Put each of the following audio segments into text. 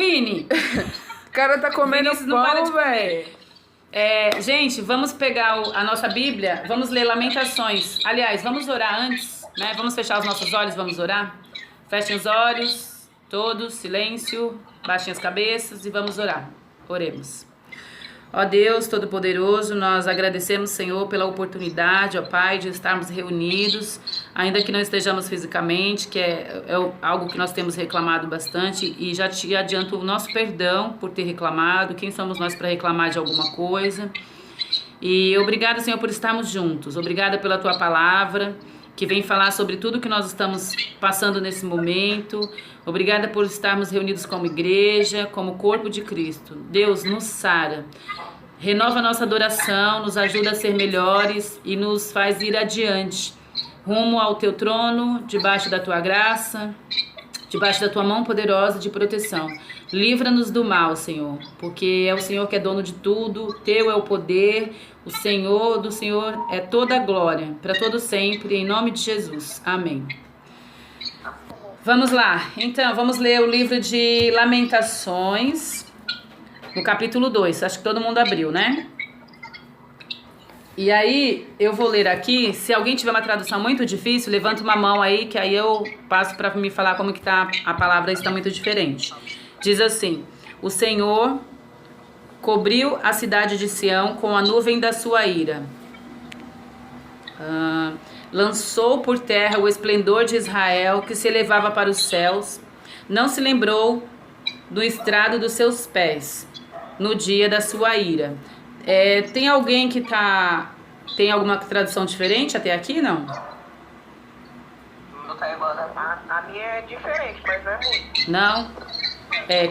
Vini! O cara tá comendo Vinícius não para de pão, comer. velho. Gente, vamos pegar a nossa Bíblia, vamos ler Lamentações. Aliás, vamos orar antes, né? Vamos fechar os nossos olhos, vamos orar? Fechem os olhos, todos, silêncio, baixem as cabeças e vamos orar. Oremos. Ó Deus Todo-Poderoso, nós agradecemos, Senhor, pela oportunidade, ó Pai, de estarmos reunidos, ainda que não estejamos fisicamente, que é algo que nós temos reclamado bastante, e já te adianto o nosso perdão por ter reclamado, quem somos nós para reclamar de alguma coisa. E obrigada, Senhor, por estarmos juntos, obrigada pela Tua palavra, que vem falar sobre tudo que nós estamos passando nesse momento. Obrigada por estarmos reunidos como igreja, como corpo de Cristo. Deus, nos sara. Renova a nossa adoração, nos ajuda a ser melhores e nos faz ir adiante, rumo ao Teu trono, debaixo da Tua graça, debaixo da Tua mão poderosa de proteção. Livra-nos do mal, Senhor, porque é o Senhor que é dono de tudo, Teu é o poder, o Senhor do Senhor é toda a glória, para todo sempre, em nome de Jesus. Amém. Vamos lá, então, vamos ler o livro de Lamentações, no capítulo 2, acho que todo mundo abriu, né? E aí, eu vou ler aqui, se alguém tiver uma tradução muito difícil, levanta uma mão aí, que aí eu passo para me falar como que tá, a palavra está muito diferente. Diz assim: o Senhor cobriu a cidade de Sião com a nuvem da sua ira. Lançou por terra o esplendor de Israel, que se elevava para os céus. Não se lembrou do estrado dos seus pés, no dia da sua ira. Tem alguém que tem alguma tradução diferente até aqui, não? Não tá igual a minha é diferente, mas não é muito. Não?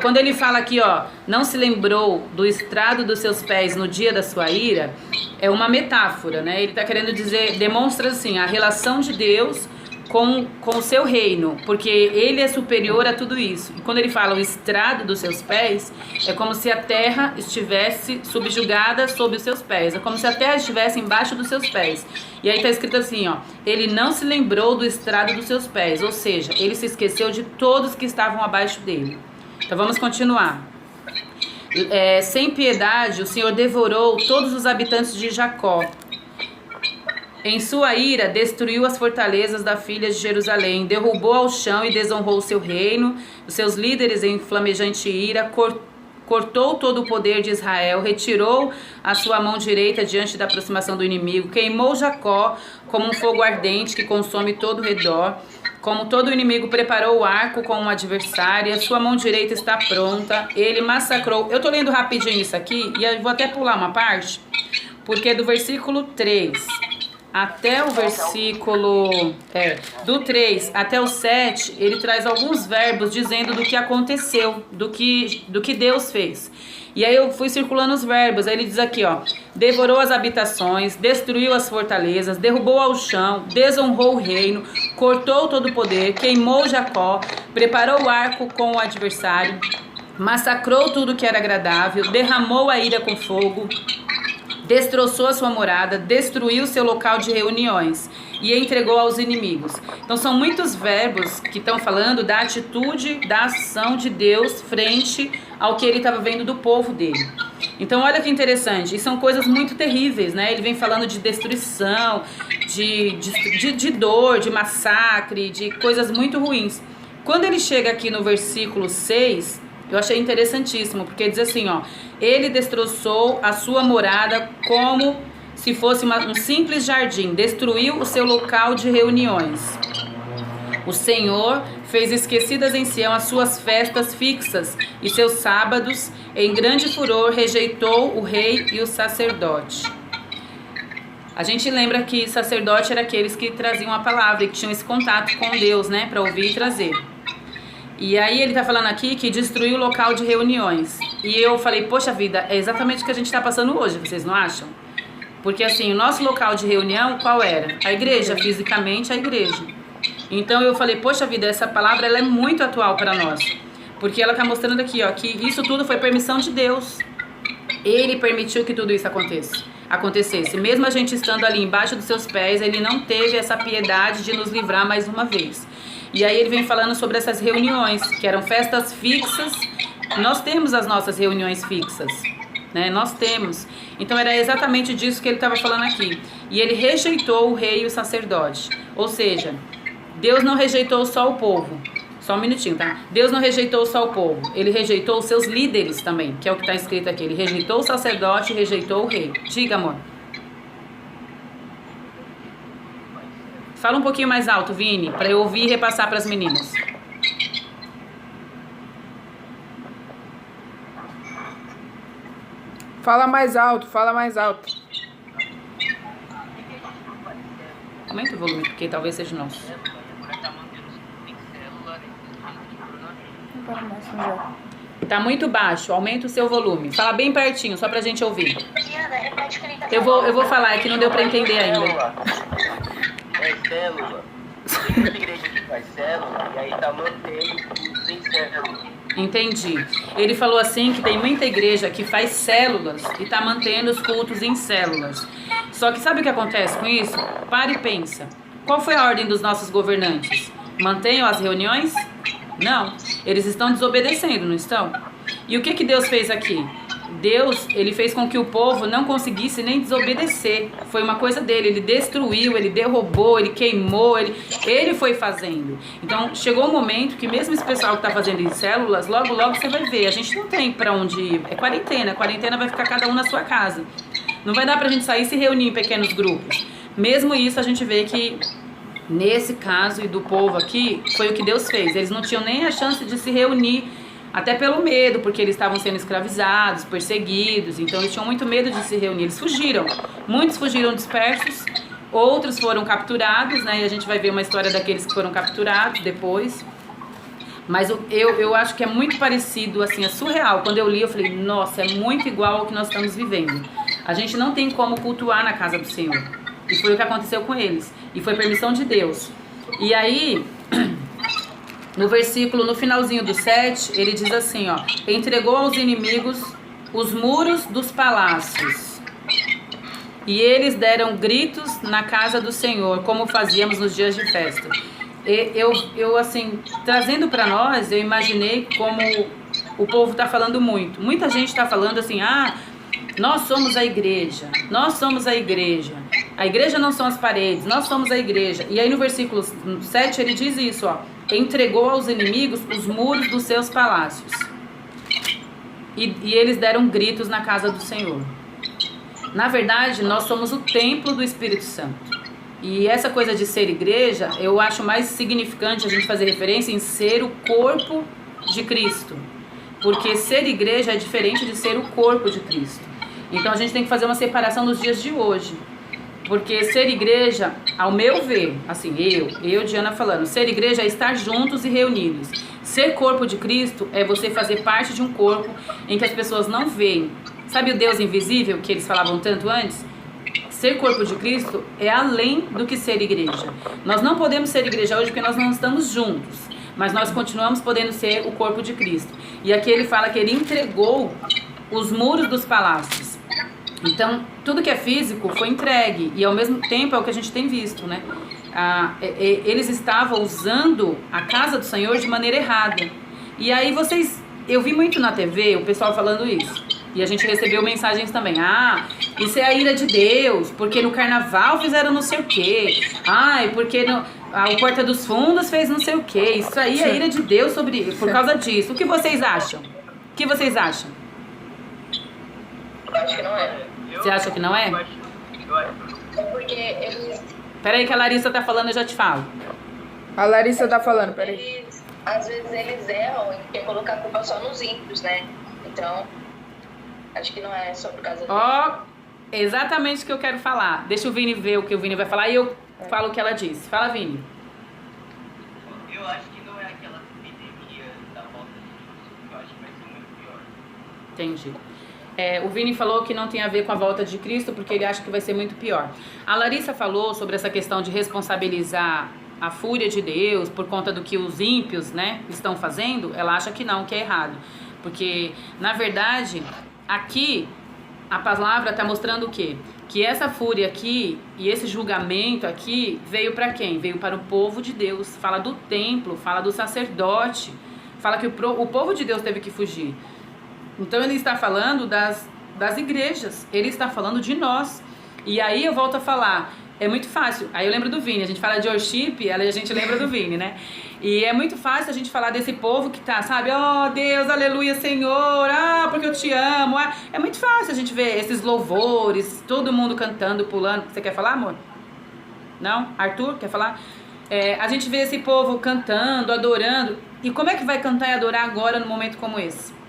Quando ele fala aqui, ó, não se lembrou do estrado dos seus pés no dia da sua ira, é uma metáfora, né? Ele tá querendo dizer, demonstra assim, a relação de Deus com o seu reino, porque ele é superior a tudo isso. E quando ele fala o estrado dos seus pés, é como se a terra estivesse subjugada sob os seus pés, é como se a terra estivesse embaixo dos seus pés. E aí tá escrito assim, ó, ele não se lembrou do estrado dos seus pés, ou seja, ele se esqueceu de todos que estavam abaixo dele. Então vamos continuar. Sem piedade, o Senhor devorou todos os habitantes de Jacó. Em sua ira, destruiu as fortalezas da filha de Jerusalém, derrubou ao chão e desonrou o seu reino, os seus líderes em flamejante ira, cortou todo o poder de Israel, retirou a sua mão direita diante da aproximação do inimigo, queimou Jacó como um fogo ardente que consome todo o redor. Como todo inimigo preparou o arco com uma adversária, sua mão direita está pronta, ele massacrou. Eu tô lendo rapidinho isso aqui e eu vou até pular uma parte, porque do versículo 3 até o versículo do 3 até o 7, ele traz alguns verbos dizendo do que aconteceu, do que Deus fez. E aí eu fui circulando os verbos, aí ele diz aqui, ó, devorou as habitações, destruiu as fortalezas, derrubou ao chão, desonrou o reino, cortou todo o poder, queimou Jacó, preparou o arco com o adversário, massacrou tudo que era agradável, derramou a ira com fogo, destroçou a sua morada, destruiu seu local de reuniões e entregou aos inimigos. Então são muitos verbos que estão falando da atitude, da ação de Deus frente ao que ele estava vendo do povo dele. Então olha que interessante, e são coisas muito terríveis, né? Ele vem falando de destruição, de dor, de massacre, de coisas muito ruins. Quando ele chega aqui no versículo 6, eu achei interessantíssimo, porque diz assim, ó, ele destroçou a sua morada como se fosse um simples jardim, destruiu o seu local de reuniões. O Senhor fez esquecidas em Sião as suas festas fixas e seus sábados, em grande furor rejeitou o rei e o sacerdote. A gente lembra que sacerdote era aqueles que traziam a palavra e que tinham esse contato com Deus, né, para ouvir e trazer. E aí ele tá falando aqui que destruiu o local de reuniões. E eu falei, poxa vida, é exatamente o que a gente tá passando hoje, vocês não acham? Porque assim, o nosso local de reunião, qual era? A igreja, fisicamente a igreja. Então eu falei, poxa vida, essa palavra ela é muito atual para nós. Porque ela tá mostrando aqui, ó, que isso tudo foi permissão de Deus. Ele permitiu que tudo isso acontecesse. Mesmo a gente estando ali embaixo dos seus pés, ele não teve essa piedade de nos livrar mais uma vez. E aí ele vem falando sobre essas reuniões, que eram festas fixas Nós temos as nossas reuniões fixas, né? Nós temos. Então era exatamente disso que ele estava falando aqui. E ele rejeitou o rei e o sacerdote. Ou seja, Deus não rejeitou só o povo. Só um minutinho, tá? Deus não rejeitou só o povo. Ele rejeitou os seus líderes também, que é o que está escrito aqui. Ele rejeitou o sacerdote e rejeitou o rei. Diga, amor. Fala um pouquinho mais alto, Vini, para eu ouvir e repassar para as meninas. Fala mais alto, fala mais alto. Aumenta o volume, porque talvez seja nosso. Tá muito baixo, aumenta o seu volume. Fala bem pertinho, só pra gente ouvir. Eu vou falar, é que não deu pra entender ainda. É célula. Tem muita igreja que faz célula e aí tá mantendo os em célula. Entendi. Ele falou assim que tem muita igreja que faz células e tá mantendo os cultos em células. Só que sabe o que acontece com isso? Para e pensa. Qual foi a ordem dos nossos governantes? Mantenham as reuniões? Não. Eles estão desobedecendo, não estão? E o que que Deus fez aqui? Deus, ele fez com que o povo não conseguisse nem desobedecer. Foi uma coisa dele, ele destruiu, ele derrubou, ele queimou, ele foi fazendo. Então, chegou um momento que mesmo esse pessoal que está fazendo em células, logo, logo você vai ver. A gente não tem para onde ir. É quarentena, a quarentena vai ficar cada um na sua casa. Não vai dar pra gente sair e se reunir em pequenos grupos. Mesmo isso, a gente vê que nesse caso e do povo aqui, foi o que Deus fez. Eles não tinham nem a chance de se reunir, até pelo medo, porque eles estavam sendo escravizados, perseguidos, então eles tinham muito medo de se reunir. Eles fugiram. Muitos fugiram dispersos, outros foram capturados, né? E a gente vai ver uma história daqueles que foram capturados depois. Mas eu acho que é muito parecido, assim, é surreal. Quando eu li, eu falei, nossa, é muito igual ao que nós estamos vivendo. A gente não tem como cultuar na casa do Senhor. E foi o que aconteceu com eles. E foi permissão de Deus. E aí, no versículo, no finalzinho do 7, ele diz assim, ó: entregou aos inimigos os muros dos palácios. E eles deram gritos na casa do Senhor, como fazíamos nos dias de festa. Eu assim, trazendo para nós, eu imaginei como o povo está falando muito. Muita gente está falando assim, nós somos a igreja, nós somos a igreja. A igreja não são as paredes, nós somos a igreja. E aí no versículo 7 ele diz isso, ó: entregou aos inimigos os muros dos seus palácios. E eles deram gritos na casa do Senhor. Na verdade, nós somos o templo do Espírito Santo. E essa coisa de ser igreja, eu acho mais significante a gente fazer referência em ser o corpo de Cristo. Porque ser igreja é diferente de ser o corpo de Cristo. Então a gente tem que fazer uma separação nos dias de hoje. Porque ser igreja, ao meu ver, assim, eu, Diana falando, ser igreja é estar juntos e reunidos. Ser corpo de Cristo é você fazer parte de um corpo em que as pessoas não veem. Sabe o Deus invisível que eles falavam tanto antes? Ser corpo de Cristo é além do que ser igreja. Nós não podemos ser igreja hoje porque nós não estamos juntos, mas nós continuamos podendo ser o corpo de Cristo. E aqui ele fala que ele entregou os muros dos palácios. Então, tudo que é físico foi entregue, e ao mesmo tempo é o que a gente tem visto, né? Eles estavam usando a casa do Senhor de maneira errada. E aí eu vi muito na TV o pessoal falando isso. E a gente recebeu mensagens também. Isso é a ira de Deus, porque no carnaval fizeram não sei o quê. Porque o Porta dos Fundos fez não sei o quê. Isso aí é a ira de Deus por causa disso. O que vocês acham? O que vocês acham? Eu acho que não é. Você acha que não é? É porque eles... Peraí que a Larissa tá falando, eu já te falo. A Larissa tá falando, peraí. Às vezes eles erram e querem colocar a culpa só nos ímpios, né? Então, acho que não é só por causa Exatamente o que eu quero falar. Deixa o Vini ver o que o Vini vai falar e eu falo o que ela disse. Fala, Vini. Eu acho que não é aquela epidemia da volta de Jesus. Eu acho que vai ser muito pior. Entendi. O Vini falou que não tem a ver com a volta de Cristo porque ele acha que vai ser muito pior. A Larissa falou sobre essa questão de responsabilizar a fúria de Deus por conta do que os ímpios, né, estão fazendo. Ela acha que não, que é errado. Porque, na verdade, aqui a palavra está mostrando o quê? Que essa fúria aqui e esse julgamento aqui veio para quem? Veio para o povo de Deus. Fala do templo, fala do sacerdote, Fala que o povo de Deus teve que fugir. Então ele está falando das igrejas, ele está falando de nós. E aí eu volto a falar, é muito fácil. Aí eu lembro do Vini, a gente fala de worship, a gente lembra do Vini, né? E é muito fácil a gente falar desse povo que tá, sabe? Oh, Deus, aleluia, Senhor, porque eu te amo. É muito fácil a gente ver esses louvores, todo mundo cantando, pulando. Você quer falar, amor? Não? Arthur, quer falar? A gente vê esse povo cantando, adorando. E como é que vai cantar e adorar agora num momento como esse?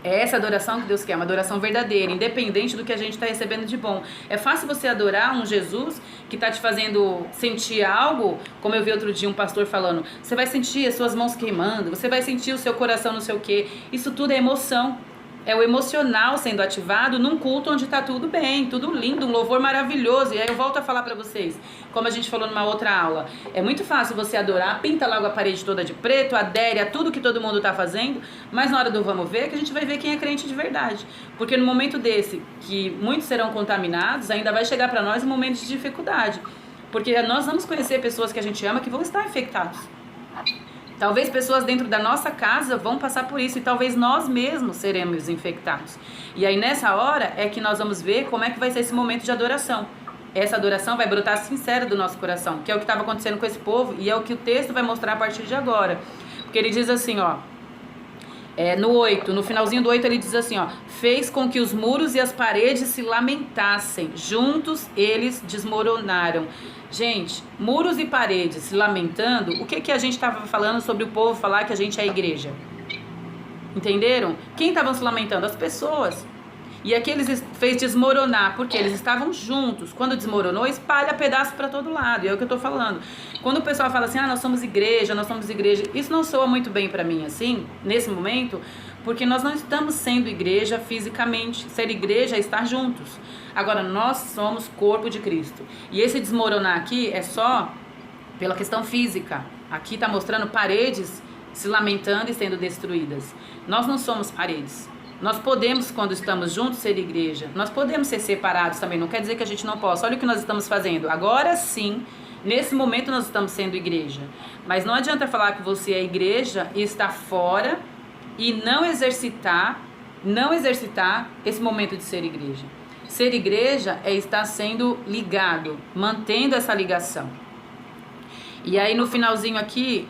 É essa adoração que Deus quer, uma adoração verdadeira, independente do que a gente está recebendo de bom. É fácil você adorar um Jesus que está te fazendo sentir algo, como eu vi outro dia um pastor falando, você vai sentir as suas mãos queimando, você vai sentir o seu coração não sei o quê. Isso tudo é emoção. É o emocional sendo ativado num culto onde está tudo bem, tudo lindo, um louvor maravilhoso. E aí eu volto a falar para vocês, como a gente falou numa outra aula. É muito fácil você adorar, pinta logo a parede toda de preto, adere a tudo que todo mundo está fazendo, mas na hora do vamos ver, que a gente vai ver quem é crente de verdade. Porque no momento desse, que muitos serão contaminados, ainda vai chegar para nós um momento de dificuldade. Porque nós vamos conhecer pessoas que a gente ama que vão estar infectados. Talvez pessoas dentro da nossa casa vão passar por isso e talvez nós mesmos seremos infectados. E aí nessa hora é que nós vamos ver como é que vai ser esse momento de adoração. Essa adoração vai brotar sincera do nosso coração, que é o que estava acontecendo com esse povo e é o que o texto vai mostrar a partir de agora. Porque ele diz assim, ó, no 8, no finalzinho do 8 ele diz assim, ó, fez com que os muros e as paredes se lamentassem, juntos eles desmoronaram. Gente, muros e paredes se lamentando, o que a gente estava falando sobre o povo falar que a gente é a igreja? Entenderam? Quem estava se lamentando? As pessoas. E aqui eles fez desmoronar, porque eles estavam juntos. Quando desmoronou, espalha pedaço para todo lado. E é o que eu estou falando. Quando o pessoal fala assim, nós somos igreja, isso não soa muito bem para mim, assim, nesse momento, porque nós não estamos sendo igreja fisicamente. Ser igreja é estar juntos. Agora, nós somos corpo de Cristo. E esse desmoronar aqui é só pela questão física. Aqui está mostrando paredes se lamentando e sendo destruídas. Nós não somos paredes. Nós podemos, quando estamos juntos, ser igreja. Nós podemos ser separados também. Não quer dizer que a gente não possa. Olha o que nós estamos fazendo. Agora sim, nesse momento nós estamos sendo igreja. Mas não adianta falar que você é igreja e estar fora e não exercitar esse momento de ser igreja. Ser igreja é estar sendo ligado, mantendo essa ligação. E aí no finalzinho aqui,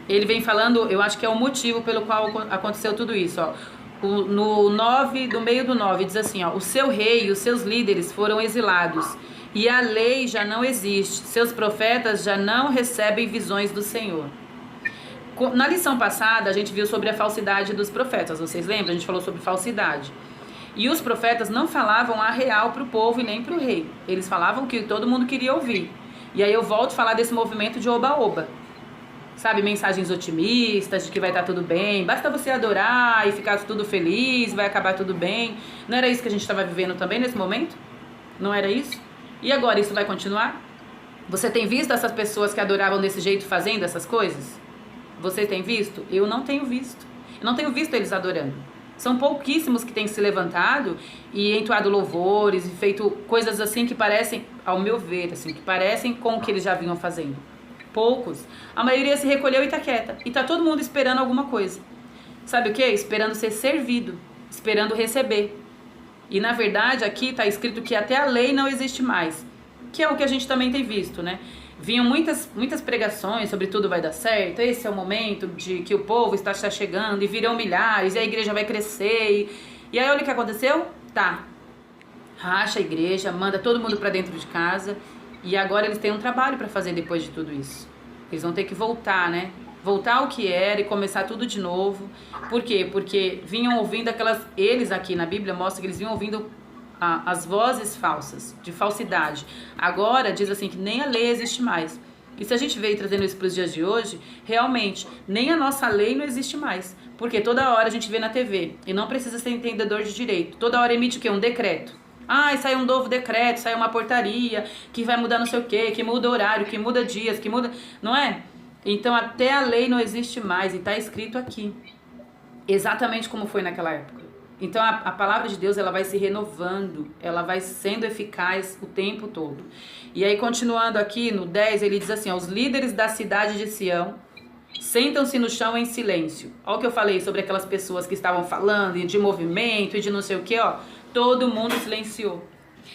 ele vem falando, eu acho que é o motivo pelo qual aconteceu tudo isso, ó. No 9, do meio do 9, diz assim, ó, o seu rei e os seus líderes foram exilados, e a lei já não existe, seus profetas já não recebem visões do Senhor. Na lição passada, a gente viu sobre a falsidade dos profetas, vocês lembram? A gente falou sobre falsidade. E os profetas não falavam a real para o povo e nem para o rei. Eles falavam o que todo mundo queria ouvir. E aí eu volto a falar desse movimento de oba-oba. Sabe, mensagens otimistas, de que vai estar tudo bem. Basta você adorar e ficar tudo feliz, vai acabar tudo bem. Não era isso que a gente estava vivendo também nesse momento? Não era isso? E agora isso vai continuar? Você tem visto essas pessoas que adoravam desse jeito fazendo essas coisas? Você tem visto? Eu não tenho visto. Eu não tenho visto eles adorando. São pouquíssimos que têm se levantado e entoado louvores e feito coisas assim que parecem, ao meu ver, assim, que parecem com o que eles já vinham fazendo. Poucos. A maioria se recolheu e tá quieta. E tá todo mundo esperando alguma coisa. Sabe o que? Esperando ser servido. Esperando receber. E na verdade aqui tá escrito que até a lei não existe mais. Que é o que a gente também tem visto, né? Vinham muitas pregações sobre tudo vai dar certo, esse é o momento de que o povo está chegando e virão milhares e a igreja vai crescer. E aí olha o que aconteceu? Tá, racha a igreja, manda todo mundo para dentro de casa e agora eles têm um trabalho para fazer depois de tudo isso. Eles vão ter que voltar, né? Voltar ao que era e começar tudo de novo. Por quê? Porque vinham ouvindo eles aqui na Bíblia mostra que eles vinham ouvindo as vozes falsas, de falsidade. Agora diz assim que nem a lei existe mais. E se a gente veio trazendo isso para os dias de hoje, realmente, nem a nossa lei não existe mais. Porque toda hora a gente vê na TV, e não precisa ser entendedor de direito, toda hora emite o quê? Um decreto. Saiu um novo decreto, saiu uma portaria, que vai mudar não sei o quê, que muda horário, que muda dias, que muda... Não é? Então até a lei não existe mais, e está escrito aqui. Exatamente como foi naquela época. Então a palavra de Deus ela vai se renovando, ela vai sendo eficaz o tempo todo. E aí continuando aqui no 10 ele diz assim, os líderes da cidade de Sião sentam-se no chão em silêncio. Olha o que eu falei sobre aquelas pessoas que estavam falando e de movimento e de não sei o que, ó. Todo mundo silenciou.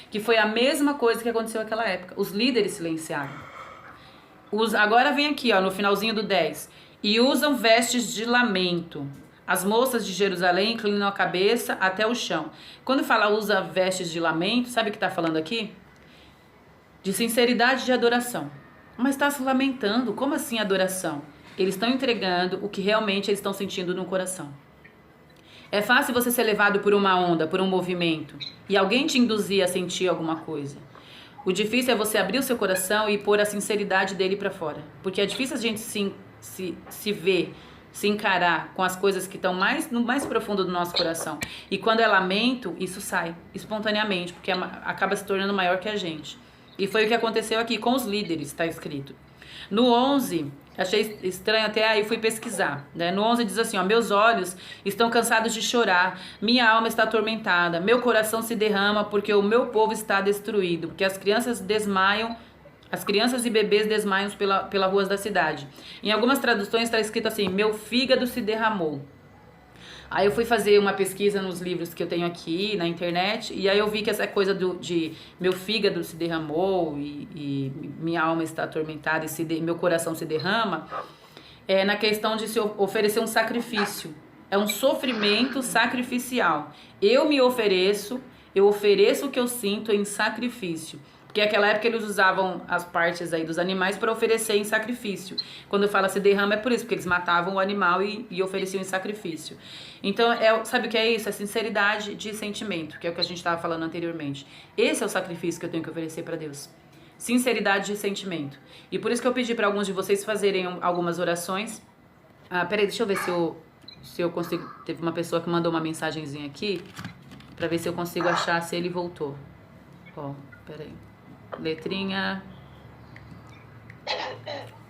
Que foi a mesma coisa que aconteceu naquela época. Os líderes silenciaram. Agora vem aqui, ó, no finalzinho do 10. E usam vestes de lamento. As moças de Jerusalém inclinam a cabeça até o chão. Quando fala usa vestes de lamento, sabe o que está falando aqui? De sinceridade de adoração. Mas está se lamentando. Como assim adoração? Eles estão entregando o que realmente eles estão sentindo no coração. É fácil você ser levado por uma onda, por um movimento, e alguém te induzir a sentir alguma coisa. O difícil é você abrir o seu coração e pôr a sinceridade dele para fora. Porque é difícil a gente se ver, se encarar com as coisas que estão no mais profundo do nosso coração. E quando é lamento, isso sai espontaneamente, porque acaba se tornando maior que a gente. E foi o que aconteceu aqui com os líderes, está escrito. No 11, achei estranho até aí, fui pesquisar, né? No 11 diz assim, ó, meus olhos estão cansados de chorar, minha alma está atormentada, meu coração se derrama porque o meu povo está destruído, porque as crianças desmaiam, as crianças e bebês desmaiam pela ruas da cidade. Em algumas traduções está escrito assim, meu fígado se derramou. Aí eu fui fazer uma pesquisa nos livros que eu tenho aqui na internet, e aí eu vi que essa coisa de meu fígado se derramou e minha alma está atormentada e meu coração se derrama, é na questão de se oferecer um sacrifício. É um sofrimento sacrificial. Eu ofereço o que eu sinto em sacrifício. Porque naquela época eles usavam as partes aí dos animais para oferecer em sacrifício. Quando eu falo se derrama é por isso, porque eles matavam o animal e ofereciam em sacrifício. Então, sabe o que é isso? É sinceridade de sentimento, que é o que a gente estava falando anteriormente. Esse é o sacrifício que eu tenho que oferecer para Deus. Sinceridade de sentimento. E por isso que eu pedi para alguns de vocês fazerem algumas orações. Peraí, deixa eu ver se eu consigo. Teve uma pessoa que mandou uma mensagenzinha aqui, para ver se eu consigo achar se ele voltou. Ó, peraí. Letrinha.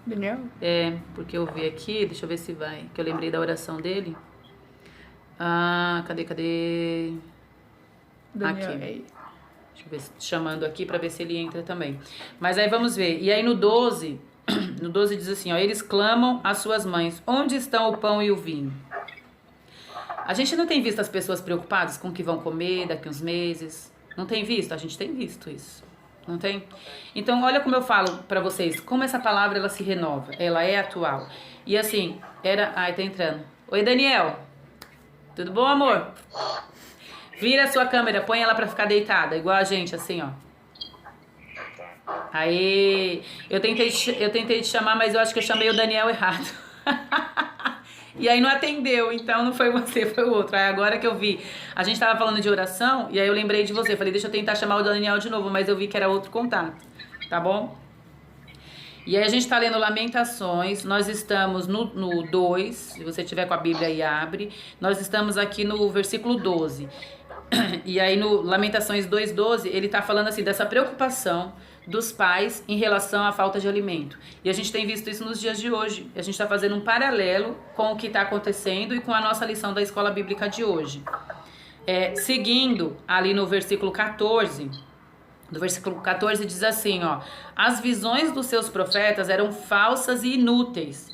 Daniel? Porque eu vi aqui, deixa eu ver se vai, que eu lembrei da oração dele. Cadê? Daniel, aqui. aí. Deixa eu ver, chamando aqui pra ver se ele entra também. Mas aí vamos ver. E aí no 12 diz assim, ó, eles clamam às suas mães, onde estão o pão e o vinho? A gente não tem visto as pessoas preocupadas com o que vão comer daqui uns meses? Não tem visto? A gente tem visto isso. Não tem? Então, olha como eu falo pra vocês, como essa palavra ela se renova, ela é atual. E assim, tá entrando. Oi, Daniel. Tudo bom, amor? Vira a sua câmera, põe ela pra ficar deitada, igual a gente, assim, ó. Aê! Eu tentei te chamar, mas eu acho que eu chamei o Daniel errado. E aí não atendeu, então não foi você, foi o outro. Aí agora que eu vi, a gente tava falando de oração, e aí eu lembrei de você. Falei, deixa eu tentar chamar o Daniel de novo, mas eu vi que era outro contato, tá bom? E aí a gente tá lendo Lamentações, nós estamos no 2, se você tiver com a Bíblia aí, abre. Nós estamos aqui no versículo 12. E aí no Lamentações 2:12, ele tá falando assim, dessa preocupação dos pais em relação à falta de alimento. E a gente tem visto isso nos dias de hoje. A gente está fazendo um paralelo com o que está acontecendo e com a nossa lição da escola bíblica de hoje. Seguindo ali no versículo 14, do versículo 14 diz assim, ó, as visões dos seus profetas eram falsas e inúteis.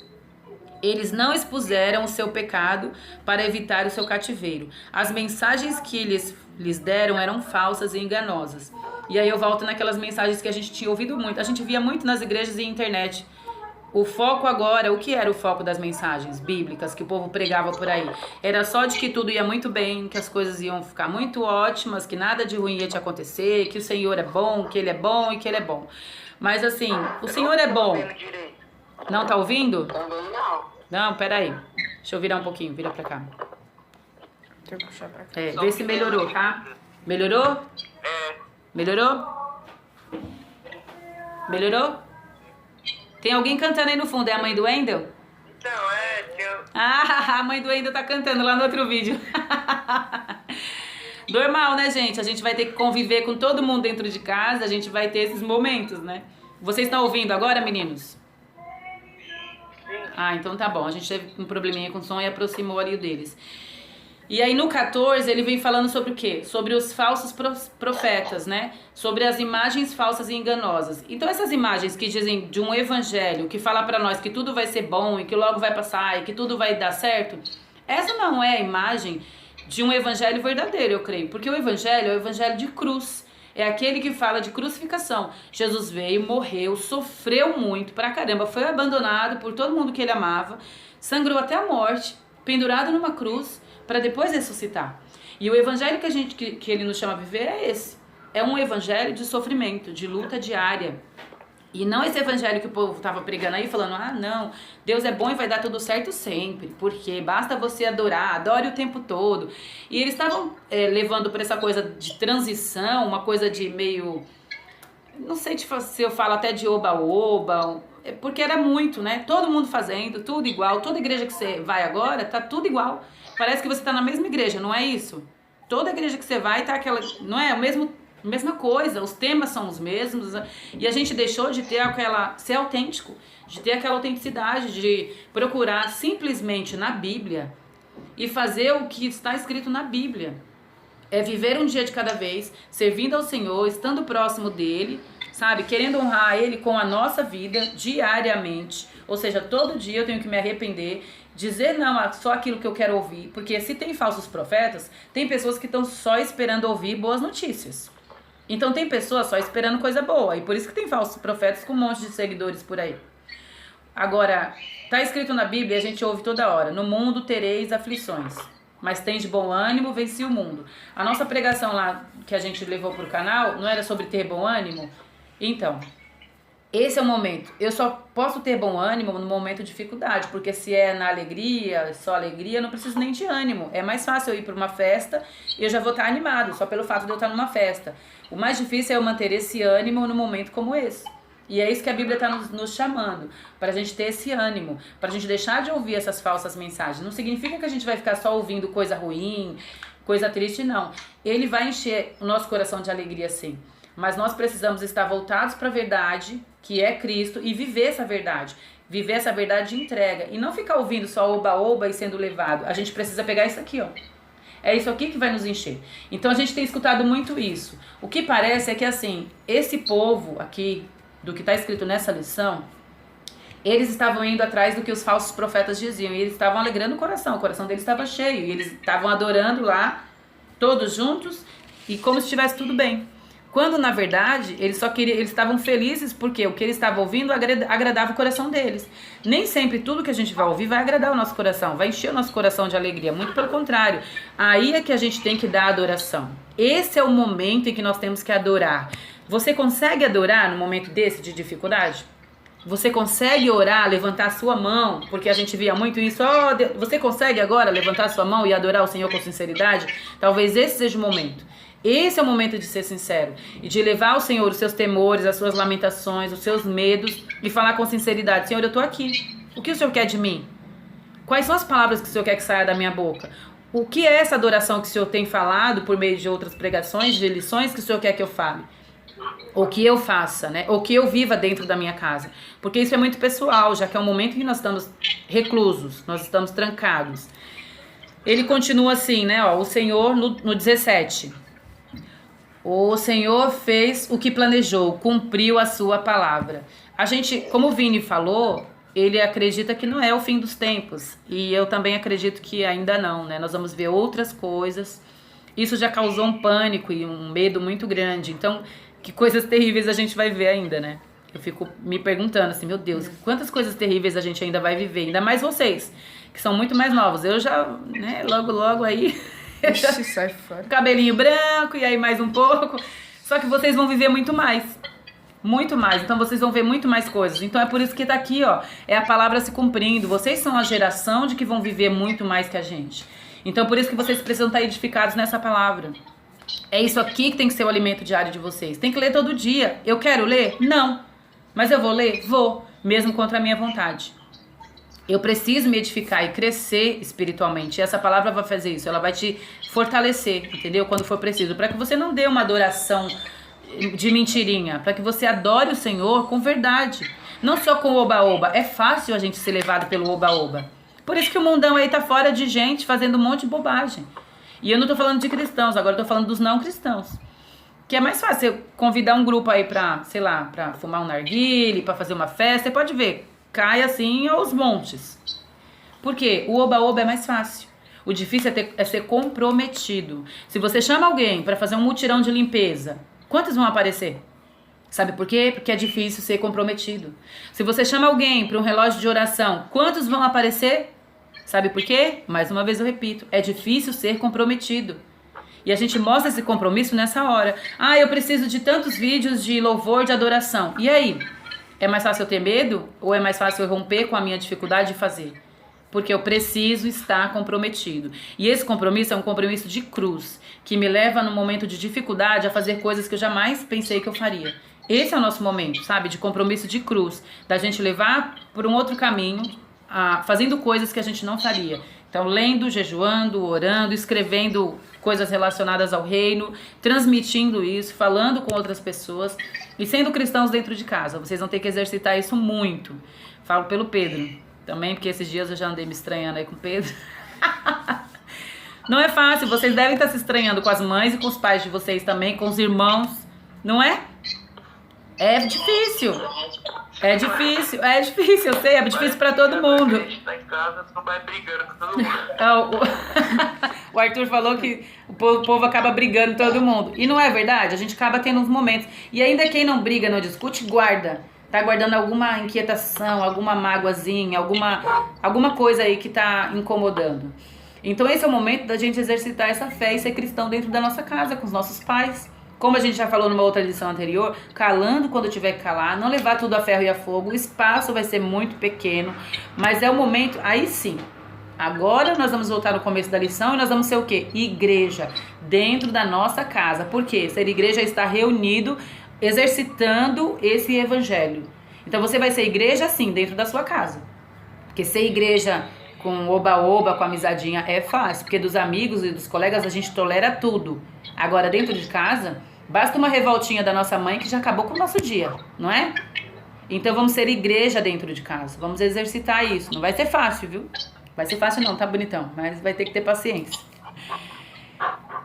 Eles não expuseram o seu pecado para evitar o seu cativeiro. As mensagens que lhes deram eram falsas e enganosas. E aí eu volto naquelas mensagens que a gente tinha ouvido muito. A gente via muito nas igrejas e internet. O foco agora, o que era o foco das mensagens bíblicas que o povo pregava por aí? Era só de que tudo ia muito bem, que as coisas iam ficar muito ótimas, que nada de ruim ia te acontecer, que o Senhor é bom, que Ele é bom e que Ele é bom. Mas assim, o Senhor é bom. Não tá ouvindo? Também não. Não, peraí. Deixa eu virar um pouquinho, vira pra cá. Deixa eu puxar pra cá. Vê se melhorou, tá? Melhorou? Melhorou? Melhorou? Tem alguém cantando aí no fundo, é a mãe do Wendel? Então, A mãe do Wendel tá cantando lá no outro vídeo. Normal, né, gente? A gente vai ter que conviver com todo mundo dentro de casa, a gente vai ter esses momentos, né? Vocês estão ouvindo agora, meninos? Então tá bom. A gente teve um probleminha com o som e aproximou ali o deles. E aí no 14 ele vem falando sobre o quê? Sobre os falsos profetas, né? Sobre as imagens falsas e enganosas. Então essas imagens que dizem de um evangelho, que fala pra nós que tudo vai ser bom e que logo vai passar e que tudo vai dar certo, essa não é a imagem de um evangelho verdadeiro, eu creio. Porque o evangelho é o evangelho de cruz. É aquele que fala de crucificação. Jesus veio, morreu, sofreu muito pra caramba, foi abandonado por todo mundo que ele amava, sangrou até a morte, pendurado numa cruz, para depois ressuscitar. E o evangelho que ele nos chama a viver é esse. É um evangelho de sofrimento, de luta diária. E não esse evangelho que o povo estava pregando aí, falando, ah, não, Deus é bom e vai dar tudo certo sempre, porque basta você adorar, adore o tempo todo. E eles estavam levando para essa coisa de transição, uma coisa de meio, não sei se eu falo até de oba-oba, porque era muito, né? Todo mundo fazendo, tudo igual, toda igreja que você vai agora, tá tudo igual. Parece que você tá na mesma igreja, não é isso? Toda igreja que você vai tá aquela, não é? Mesma coisa, os temas são os mesmos, e a gente deixou de ter ser autêntico, de ter aquela autenticidade, de procurar simplesmente na Bíblia e fazer o que está escrito na Bíblia. É viver um dia de cada vez, servindo ao Senhor, estando próximo dele, sabe? Querendo honrar ele com a nossa vida diariamente. Ou seja, todo dia eu tenho que me arrepender, dizer não a só aquilo que eu quero ouvir, porque se tem falsos profetas, tem pessoas que estão só esperando ouvir boas notícias. Então tem pessoas só esperando coisa boa, e por isso que tem falsos profetas com um monte de seguidores por aí. Agora, tá escrito na Bíblia, a gente ouve toda hora, no mundo tereis aflições, mas tem de bom ânimo, venci o mundo. A nossa pregação lá, que a gente levou pro canal, não era sobre ter bom ânimo? Então, esse é o momento. Eu só posso ter bom ânimo no momento de dificuldade, porque se é na alegria, só alegria, eu não preciso nem de ânimo. É mais fácil eu ir para uma festa e eu já vou estar animado, só pelo fato de eu estar numa festa. O mais difícil é eu manter esse ânimo num momento como esse. E é isso que a Bíblia está nos chamando, para a gente ter esse ânimo, para a gente deixar de ouvir essas falsas mensagens. Não significa que a gente vai ficar só ouvindo coisa ruim, coisa triste, não. Ele vai encher o nosso coração de alegria, sim. Mas nós precisamos estar voltados para a verdade, que é Cristo, e viver essa verdade. Viver essa verdade de entrega. E não ficar ouvindo só oba-oba e sendo levado. A gente precisa pegar isso aqui, ó. É isso aqui que vai nos encher. Então a gente tem escutado muito isso. O que parece é que, assim, esse povo aqui, do que está escrito nessa lição, eles estavam indo atrás do que os falsos profetas diziam. E eles estavam alegrando o coração deles estava cheio. E eles estavam adorando lá, todos juntos, e como se estivesse tudo bem. Quando, na verdade, eles estavam felizes porque o que eles estavam ouvindo agradava o coração deles. Nem sempre tudo que a gente vai ouvir vai agradar o nosso coração, vai encher o nosso coração de alegria. Muito pelo contrário. Aí é que a gente tem que dar adoração. Esse é o momento em que nós temos que adorar. Você consegue adorar no momento desse de dificuldade? Você consegue orar, levantar a sua mão? Porque a gente via muito isso. Você consegue agora levantar a sua mão e adorar o Senhor com sinceridade? Talvez esse seja o momento. Esse é o momento de ser sincero e de levar ao Senhor os seus temores, as suas lamentações, os seus medos e falar com sinceridade: Senhor, eu estou aqui. O que o Senhor quer de mim? Quais são as palavras que o Senhor quer que saia da minha boca? O que é essa adoração que o Senhor tem falado por meio de outras pregações, de lições que o Senhor quer que eu fale? Ou que eu faça, né? Ou que eu viva dentro da minha casa. Porque isso é muito pessoal, já que é um momento em que nós estamos reclusos, nós estamos trancados. Ele continua assim, né? Ó, o Senhor, no 17... O Senhor fez o que planejou, cumpriu a sua palavra. A gente, como o Vini falou, ele acredita que não é o fim dos tempos. E eu também acredito que ainda não, né? Nós vamos ver outras coisas. Isso já causou um pânico e um medo muito grande. Então, que coisas terríveis a gente vai ver ainda, né? Eu fico me perguntando assim, meu Deus, quantas coisas terríveis a gente ainda vai viver? Ainda mais vocês, que são muito mais novos. Eu já, né, logo aí... Ixi, sai fora. Cabelinho branco e aí mais um pouco. Só que vocês vão viver muito mais. Muito mais. Então vocês vão ver muito mais coisas. Então é por isso que tá aqui, ó. É a palavra se cumprindo. Vocês são a geração de que vão viver muito mais que a gente. Então por isso que vocês precisam estar edificados nessa palavra. É isso aqui que tem que ser o alimento diário de vocês. Tem que ler todo dia. Eu quero ler? Não. Mas eu vou ler? Vou. Mesmo contra a minha vontade. Eu preciso me edificar e crescer espiritualmente. E essa palavra vai fazer isso. Ela vai te fortalecer, entendeu? Quando for preciso. Para que você não dê uma adoração de mentirinha. Para que você adore o Senhor com verdade. Não só com o oba-oba. É fácil a gente ser levado pelo oba-oba. Por isso que o mundão aí tá fora de gente fazendo um monte de bobagem. E eu não tô falando de cristãos, agora eu tô falando dos não cristãos. Que é mais fácil eu convidar um grupo aí pra, sei lá, pra fumar um narguile, pra fazer uma festa. Você pode ver, cai assim aos montes. Por quê? O oba-oba é mais fácil. O difícil é ser comprometido. Se você chama alguém pra fazer um mutirão de limpeza, quantos vão aparecer? Sabe por quê? Porque é difícil ser comprometido. Se você chama alguém para um relógio de oração, quantos vão aparecer? Sabe por quê? Mais uma vez eu repito, é difícil ser comprometido. E a gente mostra esse compromisso nessa hora. Ah, eu preciso de tantos vídeos de louvor, de adoração. E aí? É mais fácil eu ter medo? Ou é mais fácil eu romper com a minha dificuldade de fazer? Porque eu preciso estar comprometido. E esse compromisso é um compromisso de cruz, que me leva no momento de dificuldade a fazer coisas que eu jamais pensei que eu faria. Esse é o nosso momento, sabe? De compromisso de cruz. Da gente levar por um outro caminho, fazendo coisas que a gente não faria. Então, lendo, jejuando, orando, escrevendo coisas relacionadas ao reino, transmitindo isso, falando com outras pessoas e sendo cristãos dentro de casa. Vocês vão ter que exercitar isso muito. Falo pelo Pedro também, porque esses dias eu já andei me estranhando aí com o Pedro. Não é fácil, vocês devem estar se estranhando com as mães e com os pais de vocês também, com os irmãos, não é? É difícil. É difícil, eu sei, é difícil pra todo mundo. A gente tá em casa, você não vai brigando com todo mundo. O Arthur falou que o povo acaba brigando com todo mundo. E não é verdade? A gente acaba tendo uns momentos. E ainda quem não briga, não discute, guarda. Tá guardando alguma inquietação, alguma mágoazinha, alguma coisa aí que tá incomodando. Então esse é o momento da gente exercitar essa fé e ser cristão dentro da nossa casa, com os nossos pais. Como a gente já falou numa outra lição anterior, calando quando tiver que calar, não levar tudo a ferro e a fogo, o espaço vai ser muito pequeno, mas é o momento, aí sim, agora nós vamos voltar no começo da lição e nós vamos ser o quê? Igreja, dentro da nossa casa. Por quê? Ser igreja é estar reunido, exercitando esse evangelho. Então você vai ser igreja sim, dentro da sua casa, porque ser igreja com oba-oba, com amizadinha é fácil, porque dos amigos e dos colegas a gente tolera tudo. Agora dentro de casa, basta uma revoltinha da nossa mãe que já acabou com o nosso dia, não é? Então vamos ser igreja dentro de casa, vamos exercitar isso. Não vai ser fácil, viu? Vai ser fácil não, tá bonitão, mas vai ter que ter paciência.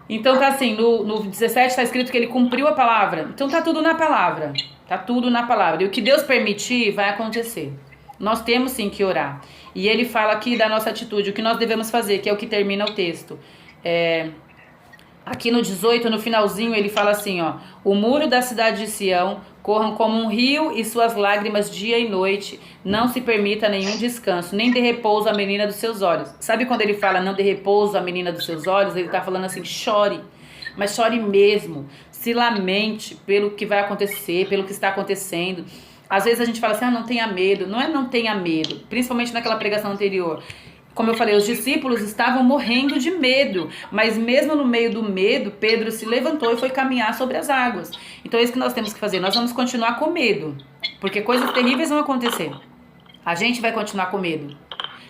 Então tá assim, no 17 tá escrito que ele cumpriu a palavra. Então tá tudo na palavra, tá tudo na palavra. E o que Deus permitir vai acontecer. Nós temos sim que orar. E ele fala aqui da nossa atitude, o que nós devemos fazer, que é o que termina o texto. Aqui no 18, no finalzinho, ele fala assim, ó: o muro da cidade de Sião corram como um rio e suas lágrimas dia e noite. Não se permita nenhum descanso, nem dê repouso à menina dos seus olhos. Sabe quando ele fala não dê repouso à menina dos seus olhos? Ele tá falando assim, chore, mas chore mesmo. Se lamente pelo que vai acontecer, pelo que está acontecendo. Às vezes a gente fala assim, não tenha medo. Não é não tenha medo, principalmente naquela pregação anterior. Como eu falei, os discípulos estavam morrendo de medo, mas mesmo no meio do medo, Pedro se levantou e foi caminhar sobre as águas. Então é isso que nós temos que fazer, nós vamos continuar com medo, porque coisas terríveis vão acontecer. A gente vai continuar com medo.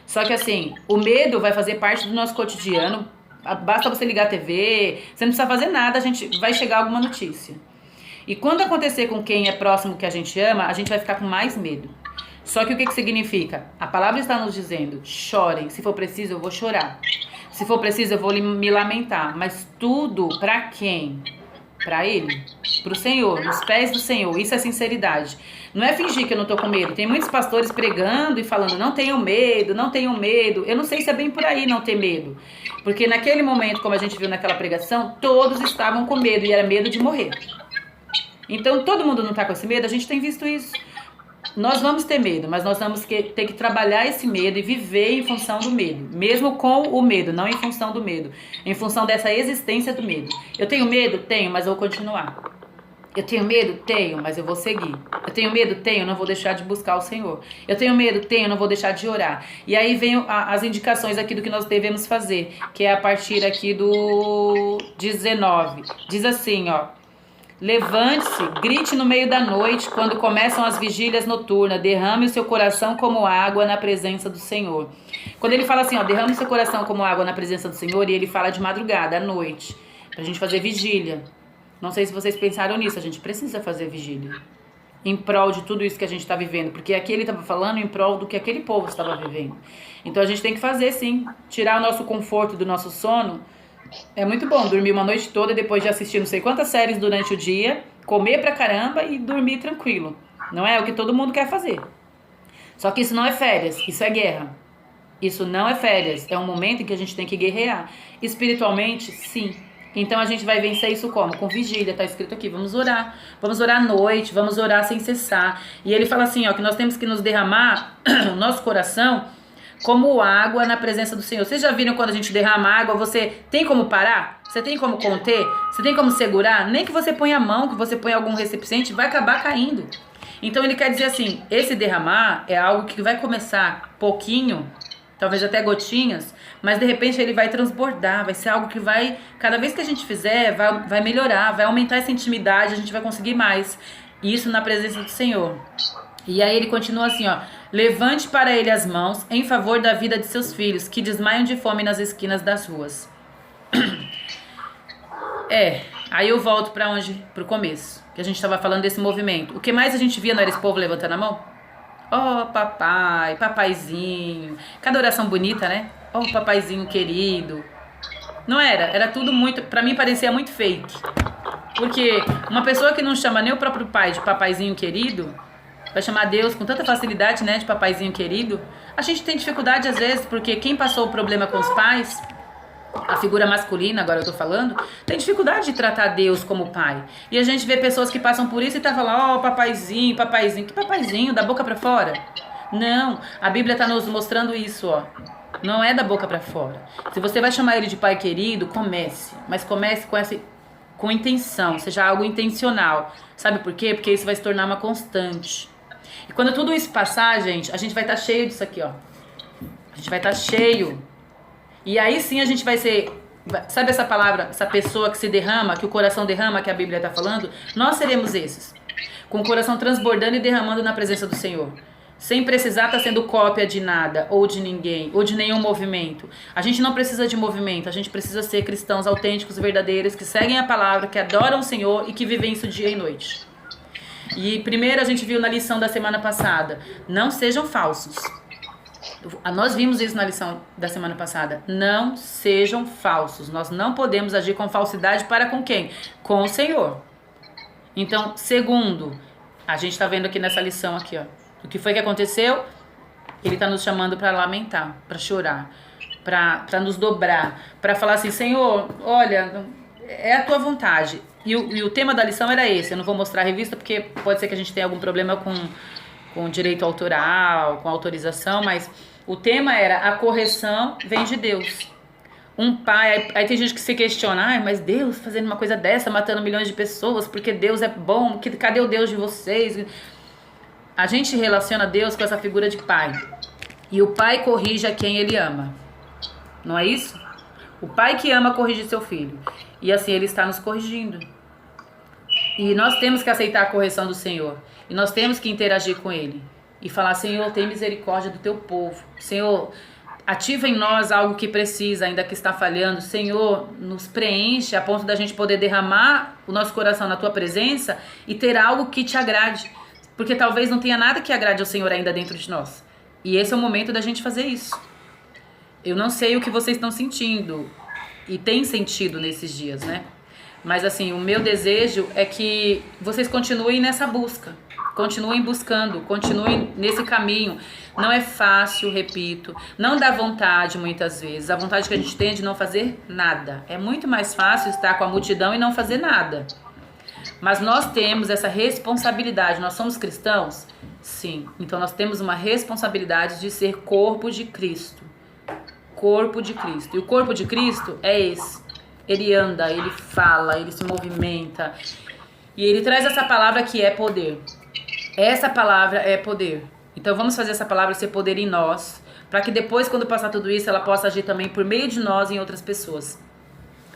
Só que assim, o medo vai fazer parte do nosso cotidiano, basta você ligar a TV, você não precisa fazer nada, a gente vai chegar alguma notícia. E quando acontecer com quem é próximo que a gente ama, a gente vai ficar com mais medo. Só que o que significa? A palavra está nos dizendo, chorem, se for preciso eu vou chorar. Se for preciso eu vou me lamentar. Mas tudo para quem? Para Ele, para o Senhor, nos pés do Senhor. Isso é sinceridade. Não é fingir que eu não estou com medo. Tem muitos pastores pregando e falando, não tenham medo, não tenham medo. Eu não sei se é bem por aí não ter medo. Porque naquele momento, como a gente viu naquela pregação, todos estavam com medo e era medo de morrer. Então todo mundo não está com esse medo, a gente tem visto isso. Nós vamos ter medo, mas nós vamos ter que trabalhar esse medo e viver em função do medo. Mesmo com o medo, não em função do medo. Em função dessa existência do medo. Eu tenho medo? Tenho, mas eu vou continuar. Eu tenho medo? Tenho, mas eu vou seguir. Eu tenho medo? Tenho, não vou deixar de buscar o Senhor. Eu tenho medo? Tenho, não vou deixar de orar. E aí vem as indicações aqui do que nós devemos fazer, que é a partir aqui do 19. Diz assim, ó: levante-se, grite no meio da noite, quando começam as vigílias noturnas, derrame o seu coração como água na presença do Senhor. Quando ele fala assim, ó, derrame o seu coração como água na presença do Senhor, e ele fala de madrugada, à noite, pra gente fazer vigília. Não sei se vocês pensaram nisso, a gente precisa fazer vigília. em prol de tudo isso que a gente está vivendo, porque aqui ele estava falando em prol do que aquele povo estava vivendo. Então a gente tem que fazer, sim, tirar o nosso conforto do nosso sono. É muito bom dormir uma noite toda e depois de assistir não sei quantas séries durante o dia, comer pra caramba e dormir tranquilo. Não é o que todo mundo quer fazer. Só que isso não é férias, isso é guerra. Isso não é férias, é um momento em que a gente tem que guerrear. Espiritualmente, sim. Então a gente vai vencer isso como? Com vigília, tá escrito aqui, vamos orar à noite, vamos orar sem cessar. E ele fala assim, ó, que nós temos que nos derramar o nosso coração como água na presença do Senhor. Vocês já viram quando a gente derrama água, você tem como parar? Você tem como conter? Você tem como segurar? Nem que você ponha a mão, que você ponha algum recipiente, vai acabar caindo. Então ele quer dizer assim, esse derramar é algo que vai começar pouquinho, talvez até gotinhas, mas de repente ele vai transbordar, vai ser algo que vai, cada vez que a gente fizer, vai melhorar, vai aumentar essa intimidade, a gente vai conseguir mais. Isso na presença do Senhor. E aí ele continua assim, ó, levante para ele as mãos em favor da vida de seus filhos, que desmaiam de fome nas esquinas das ruas. Aí eu volto para onde? Pro começo, que a gente estava falando desse movimento. O que mais a gente via não era esse povo levantando a mão? Oh, papai, papaizinho. Cada oração bonita, né? Oh, papaizinho querido. Não era? Era tudo muito... Pra mim parecia muito fake. Porque uma pessoa que não chama nem o próprio pai de papaizinho querido, vai chamar Deus com tanta facilidade, né? De papaizinho querido. A gente tem dificuldade às vezes, porque quem passou o problema com os pais... A figura masculina, agora eu tô falando, tem dificuldade de tratar Deus como pai. E a gente vê pessoas que passam por isso e tá falando, papaizinho, papaizinho. Que papaizinho? Da boca pra fora? Não, a Bíblia tá nos mostrando isso, ó. Não é da boca pra fora. Se você vai chamar ele de pai querido, comece. Mas comece com intenção, seja algo intencional. Sabe por quê? Porque isso vai se tornar uma constante. E quando tudo isso passar, gente, a gente vai estar cheio disso aqui, ó. A gente vai estar cheio. E aí sim a gente vai ser, sabe essa palavra, essa pessoa que se derrama, que o coração derrama, que a Bíblia está falando? Nós seremos esses, com o coração transbordando e derramando na presença do Senhor. Sem precisar estar sendo cópia de nada, ou de ninguém, ou de nenhum movimento. A gente não precisa de movimento, a gente precisa ser cristãos autênticos, verdadeiros, que seguem a palavra, que adoram o Senhor e que vivem isso dia e noite. E primeiro a gente viu na lição da semana passada, não sejam falsos. Nós vimos isso na lição da semana passada. Não sejam falsos. Nós não podemos agir com falsidade para com quem? Com o Senhor. Então, segundo, a gente está vendo aqui nessa lição aqui, ó. O que foi que aconteceu? Ele está nos chamando para lamentar, para chorar, para nos dobrar, para falar assim, Senhor, olha, é a tua vontade. E o tema da lição era esse. Eu não vou mostrar a revista porque pode ser que a gente tenha algum problema com direito autoral, com autorização, mas o tema era a correção vem de Deus. Um pai, aí tem gente que se questiona, mas Deus fazendo uma coisa dessa, matando milhões de pessoas, porque Deus é bom, cadê o Deus de vocês? A gente relaciona Deus com essa figura de pai. E o pai corrige a quem ele ama. Não é isso? O pai que ama corrige seu filho. E assim ele está nos corrigindo. E nós temos que aceitar a correção do Senhor. E nós temos que interagir com ele. E falar, Senhor, tem misericórdia do teu povo. Senhor, ativa em nós algo que precisa, ainda que está falhando. Senhor, nos preenche a ponto da gente poder derramar o nosso coração na tua presença e ter algo que te agrade. Porque talvez não tenha nada que agrade ao Senhor ainda dentro de nós. E esse é o momento da gente fazer isso. Eu não sei o que vocês estão sentindo e têm sentido nesses dias, né? Mas assim, o meu desejo é que vocês continuem nessa busca. Continuem buscando, continuem nesse caminho. Não é fácil, repito. Não dá vontade muitas vezes. A vontade que a gente tem é de não fazer nada. É muito mais fácil estar com a multidão e não fazer nada. Mas nós temos essa responsabilidade. Nós somos cristãos? Sim. Então nós temos uma responsabilidade de ser corpo de Cristo. Corpo de Cristo. E o corpo de Cristo é esse. Ele anda, ele fala, ele se movimenta. E ele traz essa palavra que é poder. Essa palavra é poder. Então vamos fazer essa palavra ser poder em nós, para que depois, quando passar tudo isso, ela possa agir também por meio de nós em outras pessoas.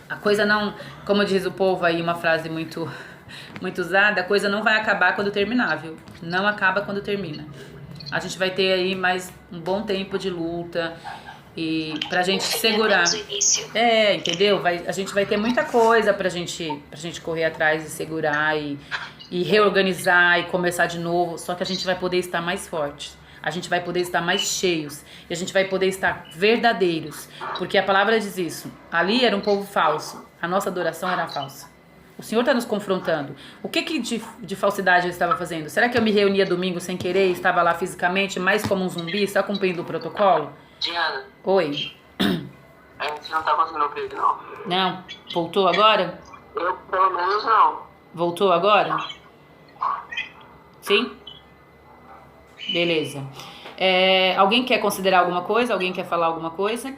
A coisa não, como diz o povo aí, uma frase muito usada, a coisa não vai acabar quando terminar, viu? Não acaba quando termina. A gente vai ter aí mais um bom tempo de luta. E pra gente segurar. Apenas o início. Entendeu? A gente vai ter muita coisa pra gente correr atrás e segurar e reorganizar e começar de novo. Só que a gente vai poder estar mais fortes. A gente vai poder estar mais cheios. E a gente vai poder estar verdadeiros. Porque a palavra diz isso. Ali era um povo falso. A nossa adoração era falsa. O Senhor está nos confrontando. O que de falsidade eu estava fazendo? Será que eu me reunia domingo sem querer e estava lá fisicamente, mais como um zumbi, só cumprindo o protocolo? Diana, Oi. a gente não tá conseguindo ouvir, não. Não? Voltou agora? Eu, pelo menos, não. Voltou agora? Sim? Beleza. Alguém quer considerar alguma coisa? Alguém quer falar alguma coisa?